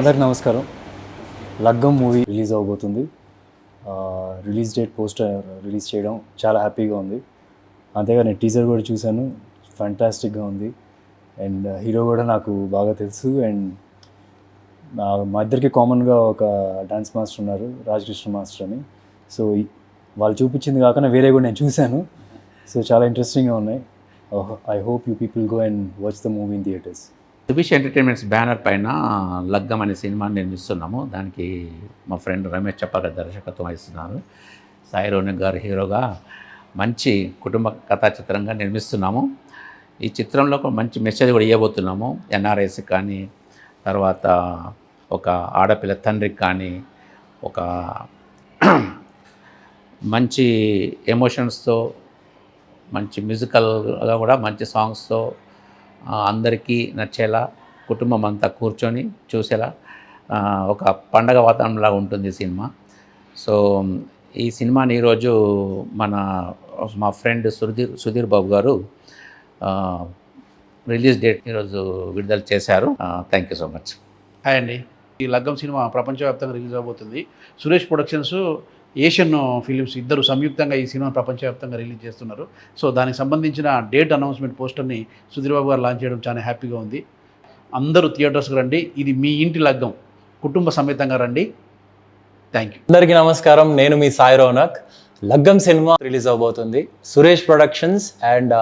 అందరికి నమస్కారం. Laggam movie release అవబోతుంది. రిలీజ్ డేట్ పోస్టర్ రిలీజ్ చేయడం చాలా హ్యాపీగా ఉంది. అంతేగా నేను టీజర్ కూడా చూశాను, ఫ్యాంటాస్టిక్గా ఉంది. అండ్ హీరో కూడా నాకు బాగా తెలుసు. అండ్ మా ఇద్దరికి కామన్గా ఒక డాన్స్ మాస్టర్ ఉన్నారు, రాజకృష్ణ మాస్టర్ అని. సో వాళ్ళు చూపించింది కాకుండా వేరే కూడా నేను చూశాను. సో చాలా ఇంట్రెస్టింగ్గా ఉన్నాయి. I hope you people go and watch the movie in theatres. Subhish entertainments banner పైన లగ్గం అనే సినిమాని నిర్మిస్తున్నాము. దానికి మా ఫ్రెండ్ రమేష్ చప్పాగారు దర్శకత్వం వహిస్తున్నారు. సాయి రోనక్ గారు హీరోగా మంచి కుటుంబ కథా చిత్రంగా నిర్మిస్తున్నాము. ఈ చిత్రంలో ఒక మంచి మెసేజ్ కూడా ఇవ్వబోతున్నాము. ఎన్ఆర్ఐస్ కానీ, తర్వాత ఒక ఆడపిల్ల తండ్రికి కానీ, ఒక మంచి ఎమోషన్స్తో, మంచి మ్యూజికల్గా కూడా మంచి సాంగ్స్తో అందరికీ నచ్చేలా, కుటుంబం అంతా కూర్చొని చూసేలా ఒక పండగ వాతావరణంలా ఉంటుంది ఈ సినిమా. సో ఈ సినిమాని ఈరోజు మా ఫ్రెండ్ సుధీర్ బాబు గారు రిలీజ్ డేట్ ఈరోజు విడుదల చేశారు. Thank you so much. Hi అండి. ఈ లగ్గం సినిమా ప్రపంచవ్యాప్తంగా రిలీజ్ అవబోతుంది. సురేష్ ప్రొడక్షన్స్, ఏషియన్ ఫిలిమ్స్ ఇద్దరు సంయుక్తంగా ఈ సినిమా ప్రపంచవ్యాప్తంగా రిలీజ్ చేస్తున్నారు. సో దానికి సంబంధించిన డేట్ అనౌన్స్మెంట్ పోస్టర్ని సుధీర్ బాబు గారు లాంచ్ చేయడం చాలా హ్యాపీగా ఉంది. అందరూ థియేటర్స్కి రండి. ఇది మీ ఇంటి లగ్గం, కుటుంబ సమేతంగా రండి. Thank you. అందరికీ నమస్కారం. నేను మీ సాయి రోనక్. లగ్గం సినిమా రిలీజ్ అవబోతుంది. సురేష్ ప్రొడక్షన్స్ అండ్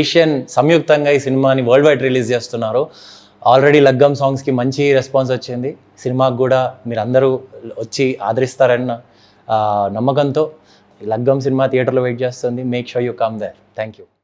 ఏషియన్ సంయుక్తంగా ఈ సినిమాని వరల్డ్ వైడ్ రిలీజ్ చేస్తున్నారు. ఆల్రెడీ లగ్గం సాంగ్స్కి మంచి రెస్పాన్స్ వచ్చింది. సినిమాకి కూడా మీరు అందరూ వచ్చి ఆదరిస్తారన్న నమ్మకంతో లగ్గం సినిమా థియేటర్లో వెయిట్ చేస్తుంది. Make sure you come there. Thank you.